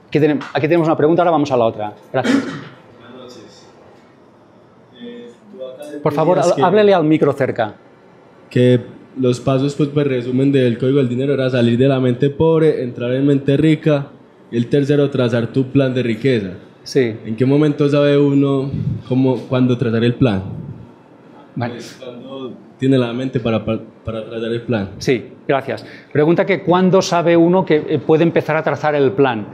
Aquí tenemos una pregunta, ahora vamos a la otra. Gracias. Buenas noches. Por favor, háblele al micro cerca. Que los pasos, pues resumen del código del dinero era salir de la mente pobre, entrar en mente rica, y el tercero, trazar tu plan de riqueza. Sí. ¿En qué momento sabe uno cuándo trazar el plan? Vale. Pues, ¿cuándo tiene la mente para trazar el plan? Sí, gracias. Pregunta que ¿cuándo sabe uno que puede empezar a trazar el plan?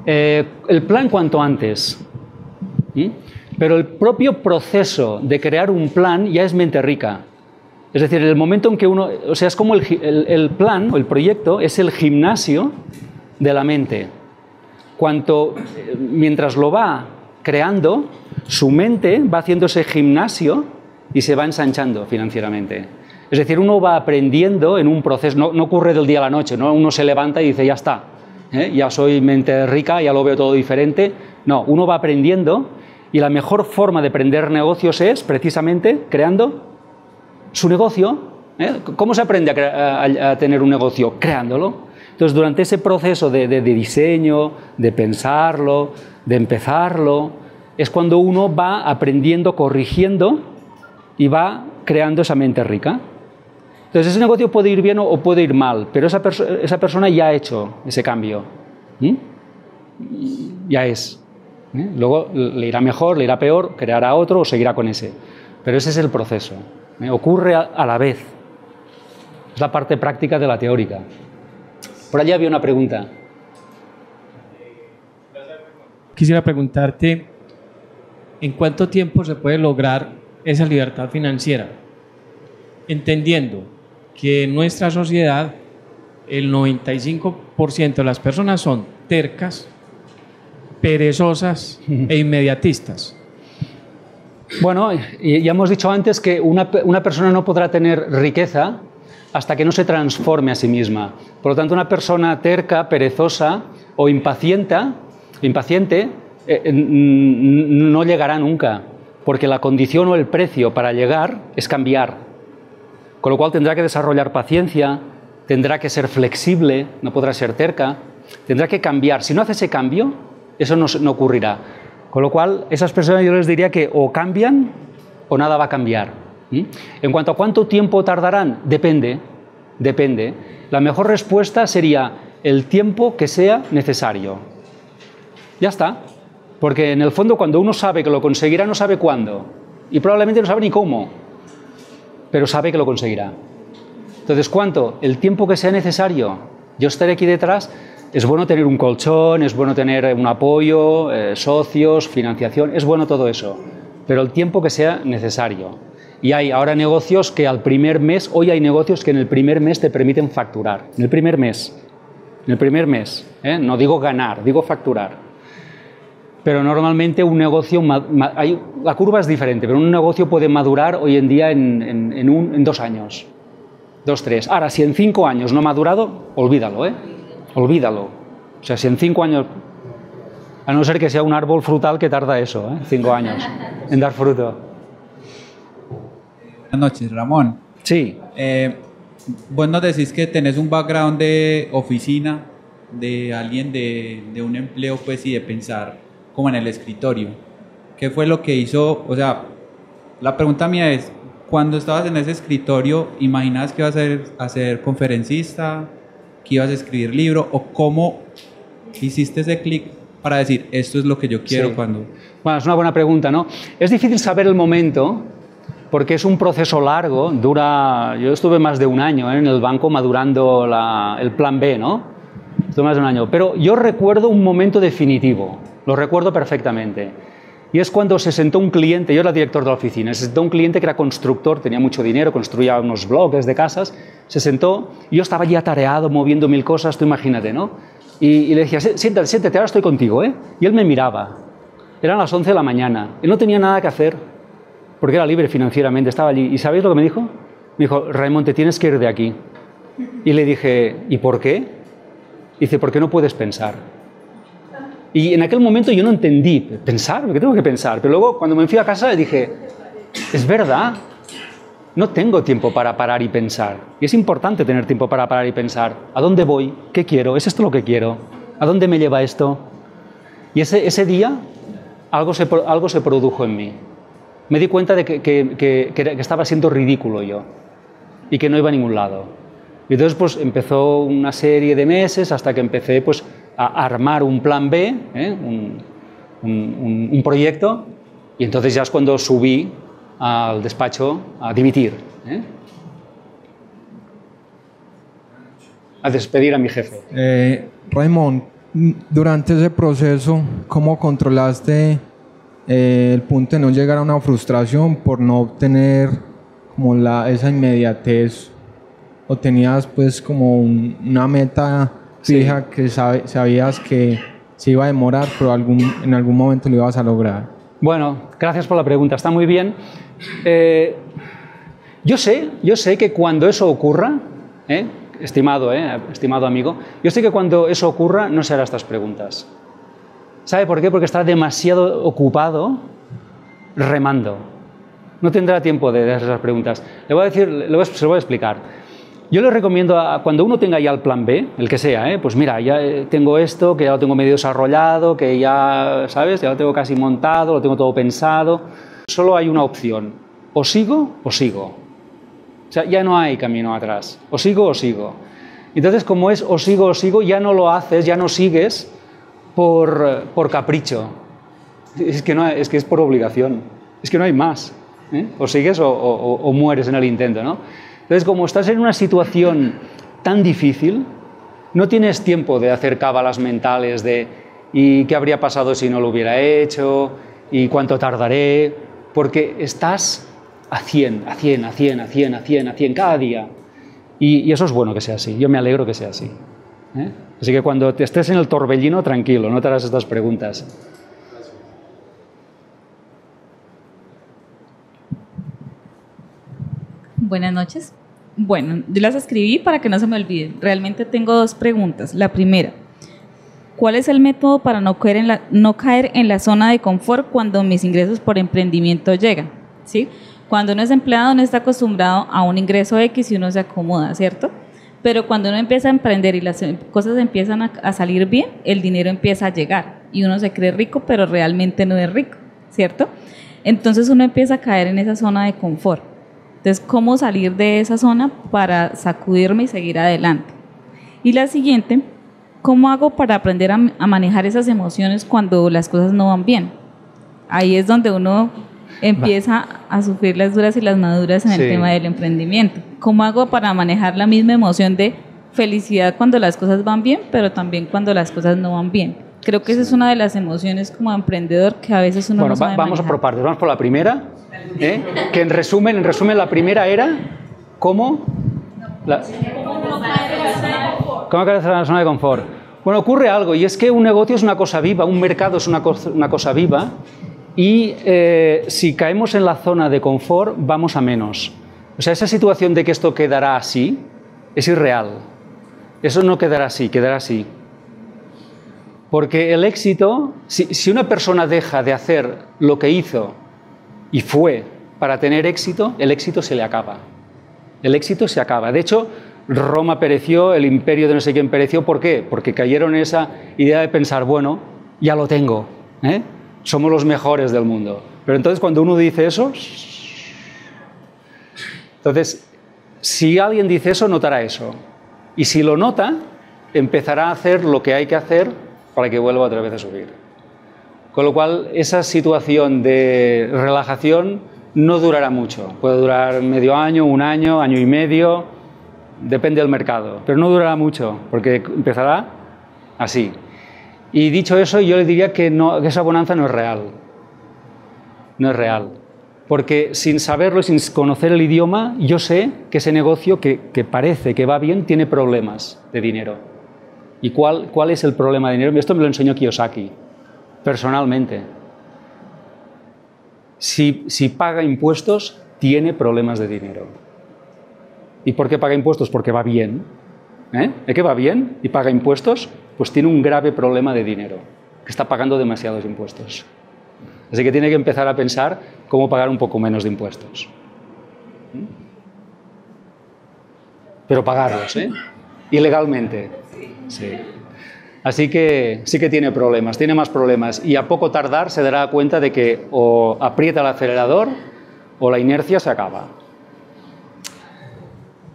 El plan cuanto antes. Pero el propio proceso de crear un plan ya es mente rica. Es decir, el momento en que uno... O sea, es como el plan o el proyecto es el gimnasio de la mente. Mientras lo va creando, su mente va haciendo ese gimnasio y se va ensanchando financieramente. Es decir, uno va aprendiendo en un proceso, no ocurre del día a la noche, ¿no? Uno se levanta y dice, ya está, ya soy mente rica, ya lo veo todo diferente. No, uno va aprendiendo y la mejor forma de aprender negocios es precisamente creando su negocio. ¿Cómo se aprende a tener un negocio? Creándolo. Entonces, durante ese proceso de diseño, de pensarlo, de empezarlo, es cuando uno va aprendiendo, corrigiendo y va creando esa mente rica. Entonces, ese negocio puede ir bien o puede ir mal, pero esa persona ya ha hecho ese cambio. Ya es. Luego le irá mejor, le irá peor, creará otro o seguirá con ese. Pero ese es el proceso. Ocurre a la vez. Es la parte práctica de la teórica. Por allá había una pregunta. Quisiera preguntarte, ¿en cuánto tiempo se puede lograr esa libertad financiera? Entendiendo que en nuestra sociedad el 95% de las personas son tercas, perezosas e inmediatistas. Bueno, ya hemos dicho antes que una persona no podrá tener riqueza hasta que no se transforme a sí misma. Por lo tanto, una persona terca, perezosa o impaciente no llegará nunca, porque la condición o el precio para llegar es cambiar. Con lo cual tendrá que desarrollar paciencia, tendrá que ser flexible, no podrá ser terca, tendrá que cambiar. Si no hace ese cambio, eso no ocurrirá. Con lo cual, esas personas yo les diría que o cambian o nada va a cambiar. En cuanto a cuánto tiempo tardarán, depende. La mejor respuesta sería el tiempo que sea necesario. Ya está. Porque en el fondo cuando uno sabe que lo conseguirá, no sabe cuándo. Y probablemente no sabe ni cómo. Pero sabe que lo conseguirá. Entonces, ¿cuánto? El tiempo que sea necesario. Yo estaré aquí detrás. Es bueno tener un colchón, es bueno tener un apoyo, socios, financiación. Es bueno todo eso. Pero el tiempo que sea necesario. Y hay ahora negocios que al primer mes, hoy hay negocios que en el primer mes te permiten facturar. En el primer mes. No digo ganar, digo facturar. Pero normalmente un negocio, la curva es diferente, pero un negocio puede madurar hoy en día en 2 años. 2, 3. Ahora, si en 5 años no ha madurado, olvídalo, Olvídalo. O sea, si en 5 años, a no ser que sea un árbol frutal que tarda eso, 5 años en dar fruto. Buenas noches, Ramón. Sí. Vos nos decís que tenés un background de oficina, de alguien de un empleo, pues, y de pensar como en el escritorio. ¿Qué fue lo que hizo? O sea, la pregunta mía es, cuando estabas en ese escritorio, ¿imaginabas que ibas a ser conferencista, que ibas a escribir libro, o cómo hiciste ese clic para decir, esto es lo que yo quiero cuando...? Bueno, es una buena pregunta, ¿no? Es difícil saber el momento, porque es un proceso largo, yo estuve más de 1 año en el banco madurando el plan B, ¿no? Estuve más de 1 año, pero yo recuerdo un momento definitivo, lo recuerdo perfectamente, y es cuando se sentó un cliente, yo era director de la oficina, se sentó un cliente que era constructor, tenía mucho dinero, construía unos bloques de casas, se sentó, y yo estaba ya atareado, moviendo 1000 cosas, tú imagínate, ¿no? Y le decía, siéntate, ahora estoy contigo, ¿eh? Y él me miraba, eran las 11 de la mañana, él no tenía nada que hacer, porque era libre financieramente, estaba allí. ¿Y sabéis lo que me dijo? Me dijo, Raimon, te tienes que ir de aquí. Y le dije, ¿y por qué? Dice, ¿por qué no puedes pensar? Y en aquel momento yo no entendí, ¿pensar? ¿Por qué tengo que pensar? Pero luego, cuando me fui a casa, le dije, es verdad, no tengo tiempo para parar y pensar. Y es importante tener tiempo para parar y pensar. ¿A dónde voy? ¿Qué quiero? ¿Es esto lo que quiero? ¿A dónde me lleva esto? Y ese día algo se produjo en mí. Me di cuenta de que estaba siendo ridículo yo y que no iba a ningún lado. Y entonces pues empezó una serie de meses hasta que empecé pues a armar un plan B, un proyecto, y entonces ya es cuando subí al despacho a dimitir, a despedir a mi jefe. Raymond, durante ese proceso, ¿cómo controlaste el punto de no llegar a una frustración por no obtener como esa inmediatez? ¿O tenías pues como una meta fija que sabías que se iba a demorar, pero en algún momento lo ibas a lograr? Bueno, gracias por la pregunta, está muy bien. Yo sé que cuando eso ocurra, estimado amigo, yo sé que cuando eso ocurra no se hará estas preguntas. ¿Sabe por qué? Porque está demasiado ocupado remando. No tendrá tiempo de hacer esas preguntas. Se lo voy a explicar. Yo le recomiendo, cuando uno tenga ya el plan B, el que sea, pues mira, ya tengo esto, que ya lo tengo medio desarrollado, que ya, ¿sabes? Ya lo tengo casi montado, lo tengo todo pensado. Solo hay una opción, o sigo o sigo. O sea, ya no hay camino atrás, o sigo o sigo. Entonces, como es o sigo, ya no lo haces, ya no sigues por capricho. Es que es por obligación, es que no hay más. O sigues o mueres en el intento, ¿no? Entonces, como estás en una situación tan difícil, no tienes tiempo de hacer cábalas mentales de ¿y qué habría pasado si no lo hubiera hecho? ¿Y cuánto tardaré? Porque estás a 100 cada día. Y eso es bueno que sea así. Yo me alegro que sea así. Así que cuando te estés en el torbellino, tranquilo, no te harás estas preguntas. Buenas noches. Bueno, yo las escribí para que no se me olviden. Realmente tengo dos preguntas. La primera, ¿cuál es el método para no caer en la zona de confort cuando mis ingresos por emprendimiento llegan? ¿Sí? Cuando uno es empleado, uno está acostumbrado a un ingreso X y uno se acomoda, ¿cierto? Pero cuando uno empieza a emprender y las cosas empiezan a salir bien, el dinero empieza a llegar y uno se cree rico, pero realmente no es rico, ¿cierto? Entonces uno empieza a caer en esa zona de confort. Entonces, ¿cómo salir de esa zona para sacudirme y seguir adelante? Y la siguiente, ¿cómo hago para aprender a manejar esas emociones cuando las cosas no van bien? Ahí es donde uno empieza a sufrir las duras y las maduras en el tema del emprendimiento. ¿Cómo hago para manejar la misma emoción de felicidad cuando las cosas van bien, pero también cuando las cosas no van bien? Creo que esa es una de las emociones como emprendedor que a veces uno no sabe vamos manejar. por partes. Vamos por la primera, que en resumen la primera era ¿cómo caer en la zona de confort? Bueno, ocurre algo, y es que un negocio es una cosa viva, un mercado es una cosa viva, y si caemos en la zona de confort, vamos a menos. O sea, esa situación de que esto quedará así es irreal. Eso no quedará así, quedará así. Porque el éxito, si una persona deja de hacer lo que hizo y fue para tener éxito, el éxito se le acaba. El éxito se acaba. De hecho, Roma pereció, el imperio de no sé quién pereció. ¿Por qué? Porque cayeron en esa idea de pensar, bueno, ya lo tengo, somos los mejores del mundo. Pero entonces cuando uno dice eso, entonces, si alguien dice eso, notará eso. Y si lo nota, empezará a hacer lo que hay que hacer para que vuelva otra vez a subir. Con lo cual, esa situación de relajación no durará mucho. Puede durar medio año, un año, año y medio, depende del mercado. Pero no durará mucho, porque empezará así. Y dicho eso, yo le diría que esa bonanza no es real. No es real. Porque sin saberlo, sin conocer el idioma, yo sé que ese negocio que parece que va bien tiene problemas de dinero. ¿Y cuál es el problema de dinero? Esto me lo enseñó Kiyosaki, personalmente. Si paga impuestos, tiene problemas de dinero. ¿Y por qué paga impuestos? Porque va bien. ¿Es que va bien y paga impuestos? Pues tiene un grave problema de dinero, que está pagando demasiados impuestos. Así que tiene que empezar a pensar cómo pagar un poco menos de impuestos. Pero pagarlos, y legalmente. Sí. Así que sí que tiene problemas, tiene más problemas. Y a poco tardar se dará cuenta de que o aprieta el acelerador o la inercia se acaba.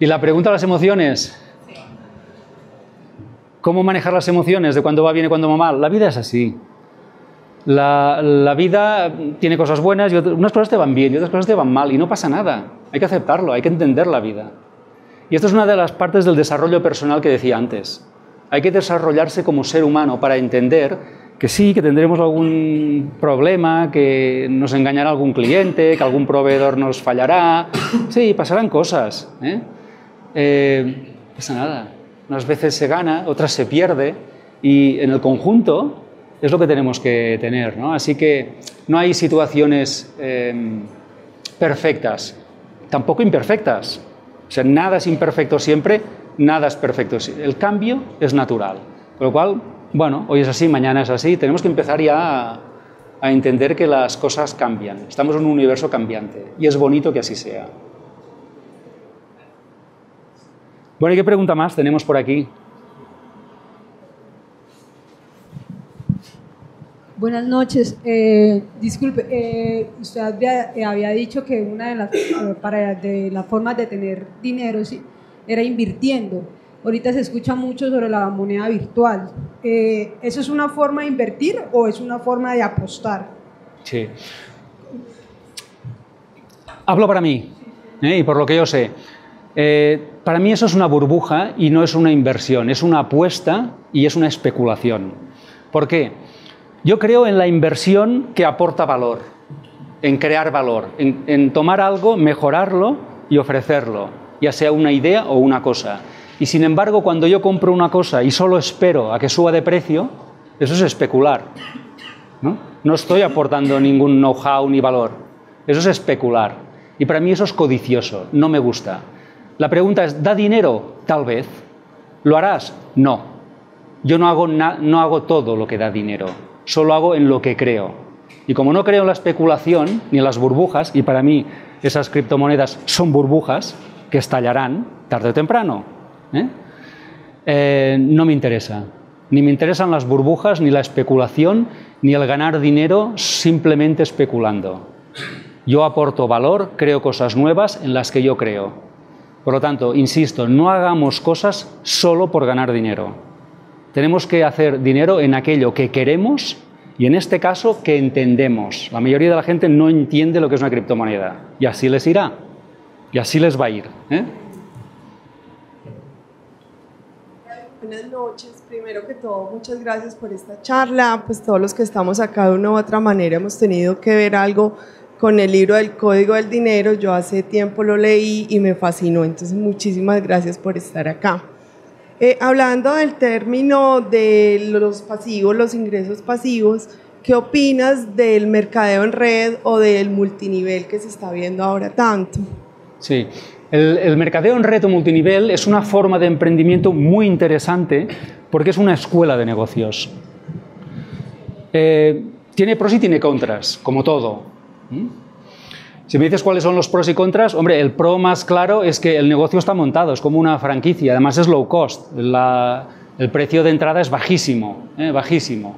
Y la pregunta de las emociones. ¿Cómo manejar las emociones de cuando va bien y cuando va mal? La vida es así. La vida tiene cosas buenas y unas cosas te van bien y otras cosas te van mal y no pasa nada. Hay que aceptarlo, hay que entender la vida. Y esto es una de las partes del desarrollo personal que decía antes. Hay que desarrollarse como ser humano para entender que sí, que tendremos algún problema, que nos engañará algún cliente, que algún proveedor nos fallará. Sí, pasarán cosas. No pasa nada. Unas veces se gana, otras se pierde y en el conjunto es lo que tenemos que tener, ¿no? Así que no hay situaciones perfectas, tampoco imperfectas. O sea, nada es imperfecto siempre, nada es perfecto. El cambio es natural. Con lo cual, bueno, hoy es así, mañana es así. Tenemos que empezar ya a entender que las cosas cambian. Estamos en un universo cambiante y es bonito que así sea. Bueno, ¿y qué pregunta más tenemos por aquí? Buenas noches. Disculpe, usted había dicho que una de las formas de tener dinero, ¿sí?, era invirtiendo. Ahorita se escucha mucho sobre la moneda virtual. ¿Eso es una forma de invertir o es una forma de apostar? Sí. Hablo para mí, y por lo que yo sé. Para mí eso es una burbuja y no es una inversión, es una apuesta y es una especulación. ¿Por qué? Yo creo en la inversión que aporta valor, en crear valor, en tomar algo, mejorarlo y ofrecerlo, ya sea una idea o una cosa. Y sin embargo, cuando yo compro una cosa y solo espero a que suba de precio, eso es especular, ¿no? No estoy aportando ningún know-how ni valor, eso es especular. Y para mí eso es codicioso, no me gusta. La pregunta es, ¿da dinero? Tal vez. ¿Lo harás? No. Yo no hago todo lo que da dinero. Solo hago en lo que creo. Y como no creo en la especulación ni en las burbujas, y para mí esas criptomonedas son burbujas que estallarán tarde o temprano, no me interesa. Ni me interesan las burbujas, ni la especulación, ni el ganar dinero simplemente especulando. Yo aporto valor, creo cosas nuevas en las que yo creo. Por lo tanto, insisto, no hagamos cosas solo por ganar dinero. Tenemos que hacer dinero en aquello que queremos y en este caso que entendemos. La mayoría de la gente no entiende lo que es una criptomoneda y así les irá, y así les va a ir. Buenas noches. Primero que todo, muchas gracias por esta charla. Pues todos los que estamos acá de una u otra manera hemos tenido que ver algo con el libro del Código del Dinero. Yo hace tiempo lo leí y me fascinó. Entonces, muchísimas gracias por estar acá. Hablando del término de los pasivos, los ingresos pasivos, ¿qué opinas del mercadeo en red o del multinivel que se está viendo ahora tanto? Sí, el mercadeo en red o multinivel es una forma de emprendimiento muy interesante porque es una escuela de negocios. Tiene pros y tiene contras, como todo. Si me dices cuáles son los pros y contras, hombre, el pro más claro es que el negocio está montado, es como una franquicia, además es low cost, el precio de entrada es bajísimo, bajísimo.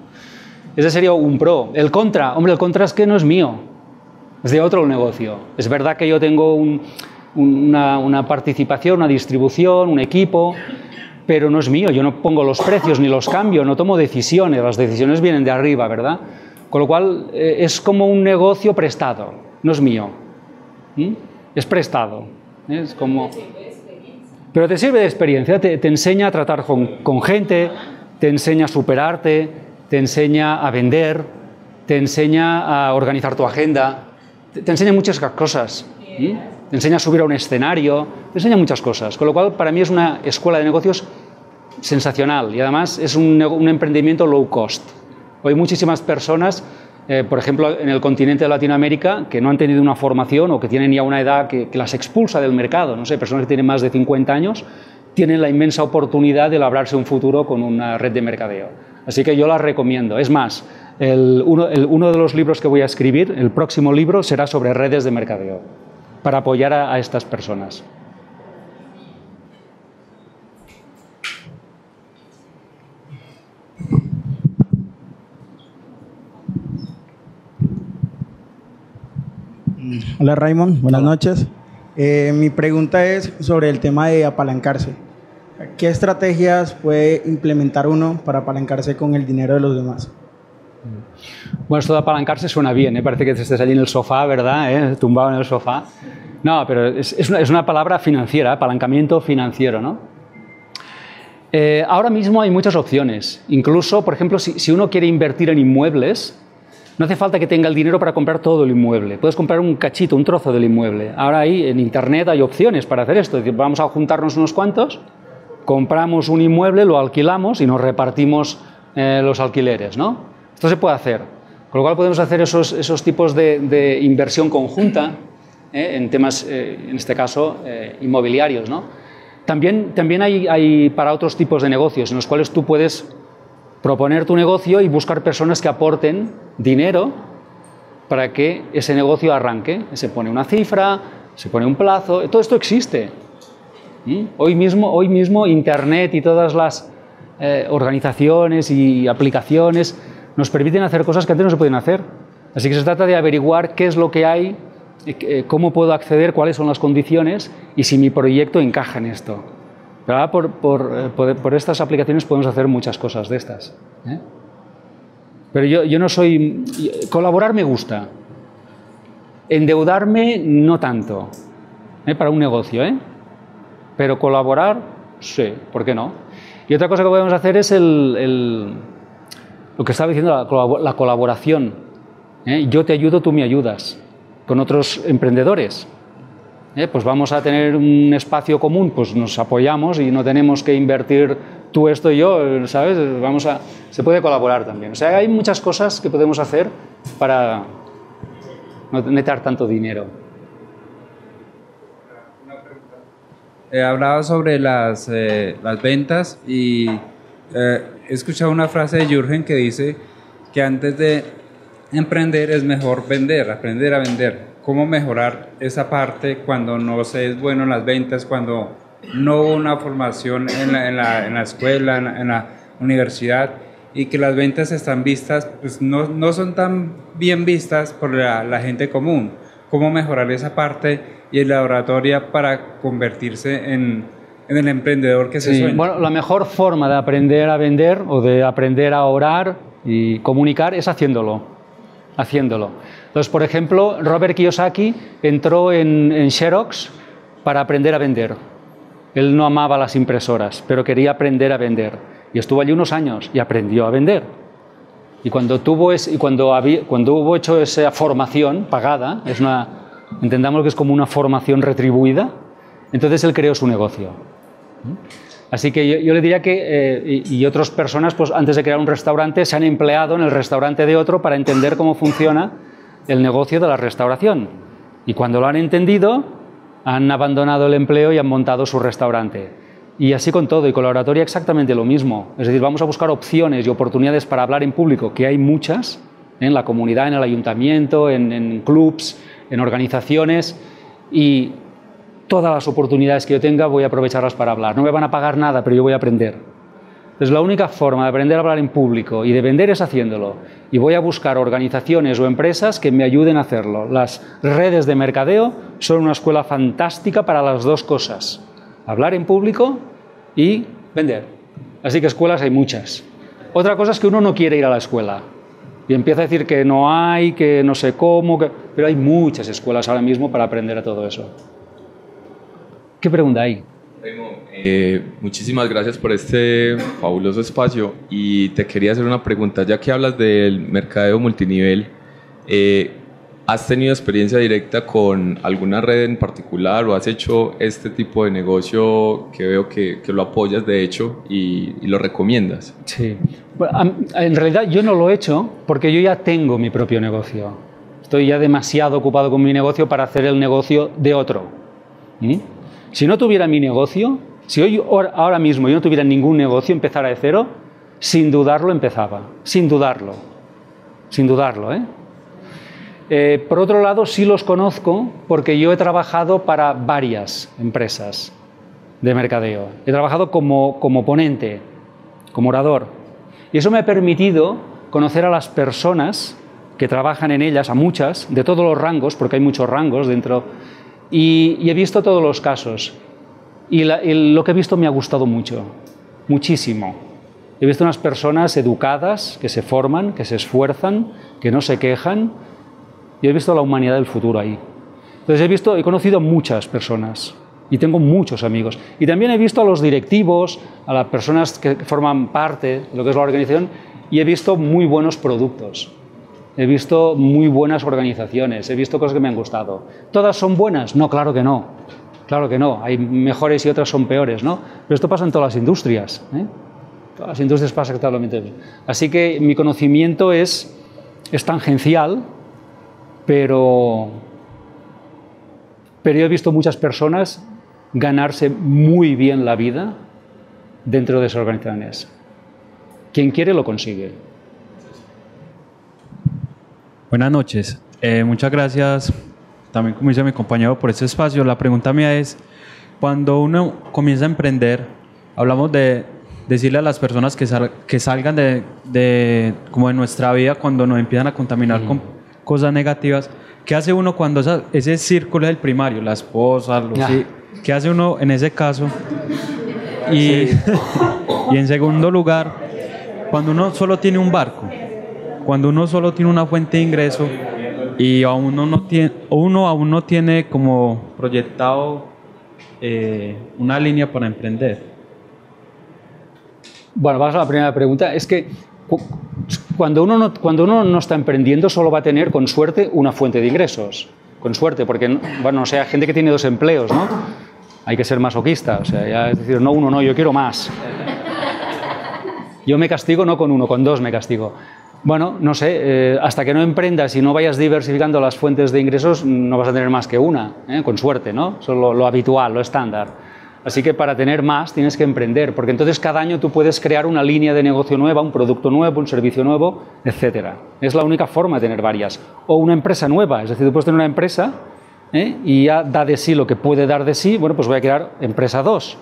Ese sería un pro. El contra, hombre, el contra es que no es mío, es de otro negocio. Es verdad que yo tengo una participación, una distribución, un equipo, pero no es mío, yo no pongo los precios ni los cambio, no tomo decisiones, las decisiones vienen de arriba, ¿verdad? Con lo cual es como un negocio prestado, no es mío. Es prestado, es como... Pero te sirve de experiencia, te enseña a tratar con gente, te enseña a superarte, te enseña a vender, te enseña a organizar tu agenda, te enseña muchas cosas, te enseña a subir a un escenario, te enseña muchas cosas, con lo cual para mí es una escuela de negocios sensacional y además es un emprendimiento low cost. Hoy muchísimas personas, por ejemplo, en el continente de Latinoamérica, que no han tenido una formación o que tienen ya una edad que las expulsa del mercado, no sé, personas que tienen más de 50 años, tienen la inmensa oportunidad de labrarse un futuro con una red de mercadeo. Así que yo las recomiendo. Es más, uno de los libros que voy a escribir, el próximo libro, será sobre redes de mercadeo, para apoyar a estas personas. Hola Raymond, buenas noches. Mi pregunta es sobre el tema de apalancarse. ¿Qué estrategias puede implementar uno para apalancarse con el dinero de los demás? Bueno, esto de apalancarse suena bien, ¿eh? Parece que estés allí en el sofá, ¿verdad? Tumbado en el sofá. No, pero es una palabra financiera, apalancamiento financiero, ¿no? Ahora mismo hay muchas opciones. Incluso, por ejemplo, si uno quiere invertir en inmuebles, no hace falta que tenga el dinero para comprar todo el inmueble. Puedes comprar un cachito, un trozo del inmueble. Ahora ahí en Internet hay opciones para hacer esto. Es decir, vamos a juntarnos unos cuantos, compramos un inmueble, lo alquilamos y nos repartimos los alquileres, ¿no? Esto se puede hacer. Con lo cual podemos hacer esos tipos de inversión conjunta en temas, en este caso, inmobiliarios, ¿no? También hay para otros tipos de negocios en los cuales tú puedes proponer tu negocio y buscar personas que aporten dinero para que ese negocio arranque. Se pone una cifra, se pone un plazo, todo esto existe. Hoy mismo Internet y todas las organizaciones y aplicaciones nos permiten hacer cosas que antes no se podían hacer. Así que se trata de averiguar qué es lo que hay, cómo puedo acceder, cuáles son las condiciones y si mi proyecto encaja en esto. Pero ahora por estas aplicaciones podemos hacer muchas cosas de estas. Pero yo no soy... Colaborar me gusta. Endeudarme no tanto. Para un negocio, Pero colaborar, sí, ¿por qué no? Y otra cosa que podemos hacer es lo que estaba diciendo, la colaboración. Yo te ayudo, tú me ayudas. Con otros emprendedores. Pues vamos a tener un espacio común, pues nos apoyamos y no tenemos que invertir tú esto y yo, ¿sabes? Se puede colaborar también. O sea, hay muchas cosas que podemos hacer para no meter tanto dinero. He hablado sobre las ventas y he escuchado una frase de Jürgen que dice que antes de emprender es mejor vender, aprender a vender. ¿Cómo mejorar esa parte cuando no se es bueno en las ventas, cuando no hubo una formación en la escuela, en la universidad, y que las ventas están vistas, pues no son tan bien vistas por la gente común? ¿Cómo mejorar esa parte y en la oratoria para convertirse en el emprendedor que se sueña? Bueno, la mejor forma de aprender a vender o de aprender a orar y comunicar es haciéndolo. Entonces, por ejemplo, Robert Kiyosaki entró en Xerox para aprender a vender. Él no amaba las impresoras, pero quería aprender a vender. Y estuvo allí unos años y aprendió a vender. Y cuando hubo hecho esa formación pagada, entendamos que es como una formación retribuida, entonces él creó su negocio. Así que yo le diría que, y otras personas, pues antes de crear un restaurante, se han empleado en el restaurante de otro para entender cómo funciona el negocio de la restauración. Y cuando lo han entendido, han abandonado el empleo y han montado su restaurante. Y así con todo, y con la oratoria exactamente lo mismo. Es decir, vamos a buscar opciones y oportunidades para hablar en público, que hay muchas, en la comunidad, en el ayuntamiento, en clubs, en organizaciones, y todas las oportunidades que yo tenga voy a aprovecharlas para hablar. No me van a pagar nada, pero yo voy a aprender. Entonces, la única forma de aprender a hablar en público y de vender es haciéndolo. Y voy a buscar organizaciones o empresas que me ayuden a hacerlo. Las redes de mercadeo son una escuela fantástica para las dos cosas. Hablar en público y vender. Así que escuelas hay muchas. Otra cosa es que uno no quiere ir a la escuela. Y empieza a decir que no hay, que no sé cómo, pero hay muchas escuelas ahora mismo para aprender a todo eso. ¿Qué pregunta hay? Muchísimas gracias por este fabuloso espacio y te quería hacer una pregunta, ya que hablas del mercadeo multinivel, ¿has tenido experiencia directa con alguna red en particular o has hecho este tipo de negocio que veo que lo apoyas de hecho y lo recomiendas? Sí, bueno, en realidad yo no lo he hecho porque yo ya tengo mi propio negocio, estoy ya demasiado ocupado con mi negocio para hacer el negocio de otro. Si no tuviera mi negocio, si hoy ahora mismo yo no tuviera ningún negocio, empezara de cero, sin dudarlo empezaba, sin dudarlo, por otro lado, sí los conozco porque yo he trabajado para varias empresas de mercadeo. He trabajado como ponente, como orador. Y eso me ha permitido conocer a las personas que trabajan en ellas, a muchas, de todos los rangos, porque hay muchos rangos dentro, y he visto todos los casos. Y lo que he visto me ha gustado mucho, muchísimo. He visto unas personas educadas, que se forman, que se esfuerzan, que no se quejan, y he visto la humanidad del futuro ahí. Entonces he conocido muchas personas y tengo muchos amigos. Y también he visto a los directivos, a las personas que forman parte de lo que es la organización, y he visto muy buenos productos. He visto muy buenas organizaciones, he visto cosas que me han gustado. ¿Todas son buenas? No, claro que no. Claro que no. Hay mejores y otras son peores, ¿no? Pero esto pasa en todas las industrias, ¿eh? Todas las industrias pasa exactamente. Así que mi conocimiento es tangencial, pero yo he visto muchas personas ganarse muy bien la vida dentro de esas organizaciones. Quien quiere lo consigue. Buenas noches. Muchas gracias, también como dice mi compañero, por este espacio. La pregunta mía es, cuando uno comienza a emprender, hablamos de decirle a las personas que salgan como de nuestra vida cuando nos empiezan a contaminar con cosas negativas. ¿Qué hace uno cuando ese círculo es el primario? La esposa, los hijos. ¿Qué hace uno en ese caso? Y en segundo lugar, cuando uno solo tiene un barco, cuando uno solo tiene una fuente de ingreso y uno aún no tiene como proyectado una línea para emprender. Bueno, vamos a la primera pregunta. Es que cuando uno no está emprendiendo, solo va a tener, con suerte, una fuente de ingresos. Con suerte, porque, bueno, o sea, gente que tiene 2 empleos, ¿no? Hay que ser masoquista, o sea, ya es decir, no uno, no, yo quiero más. Yo me castigo no con 1, con 2 me castigo. Bueno, no sé, hasta que no emprendas y no vayas diversificando las fuentes de ingresos, no vas a tener más que una, con suerte, ¿no? Eso es lo habitual, lo estándar. Así que para tener más tienes que emprender, porque entonces cada año tú puedes crear una línea de negocio nueva, un producto nuevo, un servicio nuevo, etc. Es la única forma de tener varias. O una empresa nueva, es decir, tú puedes tener una empresa y ya da de sí lo que puede dar de sí, bueno, pues voy a crear empresa 2.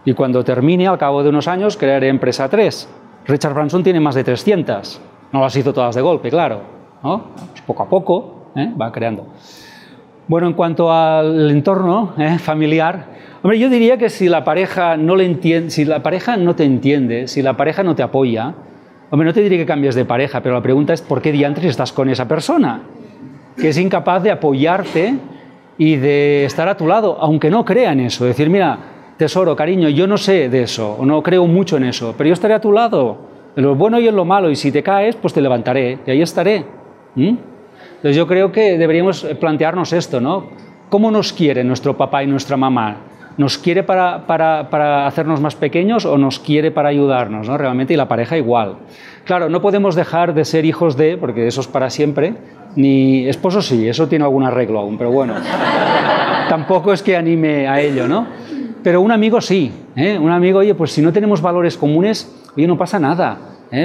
Y cuando termine, al cabo de unos años, crearé empresa 3. Richard Branson tiene más de 300. No las hizo todas de golpe, claro, ¿no? Poco a poco va creando. Bueno, en cuanto al entorno familiar, hombre, yo diría que si la pareja no le entiende, si la pareja no te entiende, si la pareja no te apoya, hombre, no te diría que cambies de pareja, pero la pregunta es ¿por qué diantres estás con esa persona? Que es incapaz de apoyarte y de estar a tu lado, aunque no crea en eso. Decir, mira, tesoro, cariño, yo no sé de eso, o no creo mucho en eso, pero yo estaré a tu lado, en lo bueno y en lo malo, y si te caes, pues te levantaré, y ahí estaré. Entonces yo creo que deberíamos plantearnos esto, ¿no? ¿Cómo nos quiere nuestro papá y nuestra mamá? ¿Nos quiere para hacernos más pequeños o nos quiere para ayudarnos, ¿no? Realmente, y la pareja igual. Claro, no podemos dejar de ser hijos de, porque eso es para siempre, ni esposo sí, eso tiene algún arreglo aún, pero bueno, tampoco es que anime a ello, ¿no? Pero un amigo sí, un amigo, oye, pues si no tenemos valores comunes, oye, no pasa nada,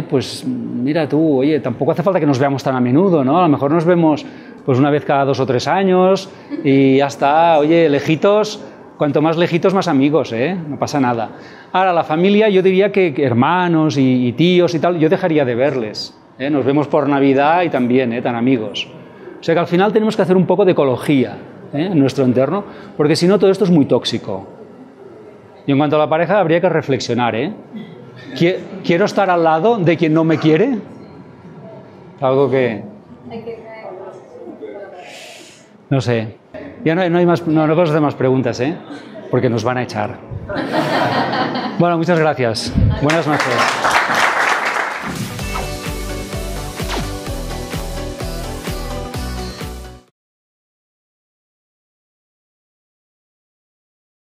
pues mira tú, oye, tampoco hace falta que nos veamos tan a menudo, ¿no? A lo mejor nos vemos pues una vez cada 2 o 3 años y ya está, oye, lejitos, cuanto más lejitos más amigos, no pasa nada. Ahora, la familia, yo diría que hermanos y tíos y tal, yo dejaría de verles, nos vemos por Navidad y también, tan amigos. O sea que al final tenemos que hacer un poco de ecología en nuestro entorno, porque si no todo esto es muy tóxico. Y en cuanto a la pareja, habría que reflexionar, ¿Quiero estar al lado de quien no me quiere? Algo que... No sé. Ya no hay más, no podemos hacer más preguntas, porque nos van a echar. Bueno, muchas gracias. Buenas noches.